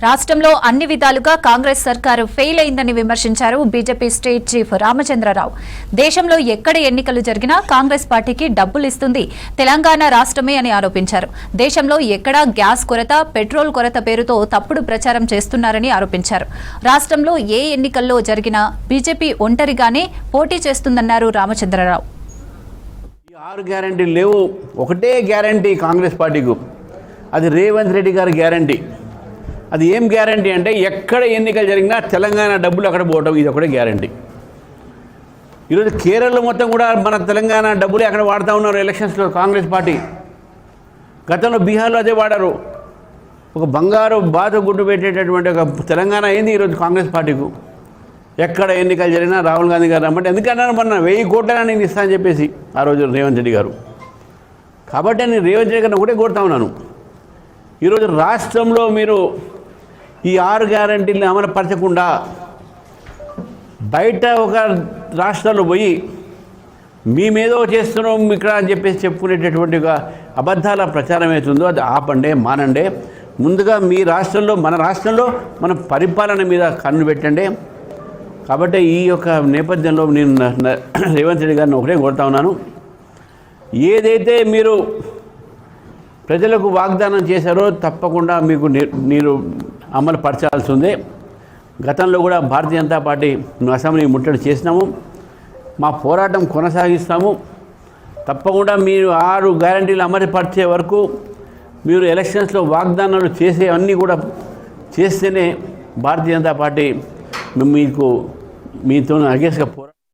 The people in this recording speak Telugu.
రాష్ట్రంలో అన్ని విధాలుగా కాంగ్రెస్ సర్కారు ఫెయిల్ అయిందని విమర్శించారు బీజేపీ స్టేట్ చీఫ్ రామచంద్రరావు. దేశంలో ఎక్కడ ఎన్నికలు జరిగినా కాంగ్రెస్ పార్టీకి డబ్బులు ఇస్తుంది తెలంగాణ రాష్ట్రమే అని ఆరోపించారు. దేశంలో ఎక్కడా గ్యాస్ కొరత, పెట్రోల్ కొరత పేరుతో తప్పుడు ప్రచారం చేస్తున్నారని ఆరోపించారు. రాష్ట్రంలో ఏ ఎన్నికల్లో జరిగినా బీజేపీ ఒంటరిగానే పోటీ చేస్తుందన్నారు రామచంద్రరావు. 6 గ్యారంటీలు లేవు, ఒకటే గ్యారంటీ కాంగ్రెస్ పార్టీకు, అది రేవంత్ రెడ్డి గారి గ్యారంటీ. అది ఏం గ్యారంటీ అంటే ఎక్కడ ఎన్నికలు జరిగినా తెలంగాణ డబ్బులు అక్కడ పోవటం, ఇది ఒకటే గ్యారంటీ. ఈరోజు కేరళలో మొత్తం కూడా మన తెలంగాణ డబ్బులే అక్కడ వాడుతూ ఉన్నారు ఎలక్షన్స్లో కాంగ్రెస్ పార్టీ. గతంలో బీహార్లో అదే వాడారు. ఒక బంగారు బాధ గుడ్డు పెట్టేటటువంటి ఒక తెలంగాణ అయింది ఈరోజు కాంగ్రెస్ పార్టీకు. ఎక్కడ ఎన్నికలు జరిగినా రాహుల్ గాంధీ గారు రమ్మంటే ఎందుకన్నారు, మొన్న 1000 కోట్ల నేను ఇస్తా అని చెప్పేసి ఆ రోజు రేవంత్ రెడ్డి గారు. కాబట్టి నేను రేవంత్ రెడ్డి గారిని ఒకటే కోరుతా ఉన్నాను, ఈరోజు రాష్ట్రంలో మీరు ఈ 6 గ్యారంటీలను అమలుపరచకుండా బయట ఒక రాష్ట్రాల్లో పోయి మేమేదో చేస్తున్నాం ఇక్కడ అని చెప్పేసి చెప్పుకునేటటువంటి ఒక అబద్ధాల ప్రచారం అవుతుందో అది ఆపండే, మానండే. ముందుగా మీ రాష్ట్రంలో, మన రాష్ట్రంలో మన పరిపాలన మీద కన్ను పెట్టండి. కాబట్టి ఈ యొక్క నేపథ్యంలో నేను రేవంత్ రెడ్డి గారిని ఒకటే కోరుతా ఉన్నాను, ఏదైతే మీరు ప్రజలకు వాగ్దానం చేశారో తప్పకుండా మీకు మీరు అమలు పరచాల్సి ఉంది. గతంలో కూడా భారతీయ జనతా పార్టీ అసెంబ్లీ ముట్టడి చేసినాము, మా పోరాటం కొనసాగిస్తాము. తప్పకుండా మీరు 6 గ్యారంటీలు అమలుపరిచే వరకు మీరు ఎలక్షన్స్లో వాగ్దానాలు చేసేవన్నీ కూడా చేస్తేనే భారతీయ జనతా పార్టీ మీతో అగేన్స్ట్గా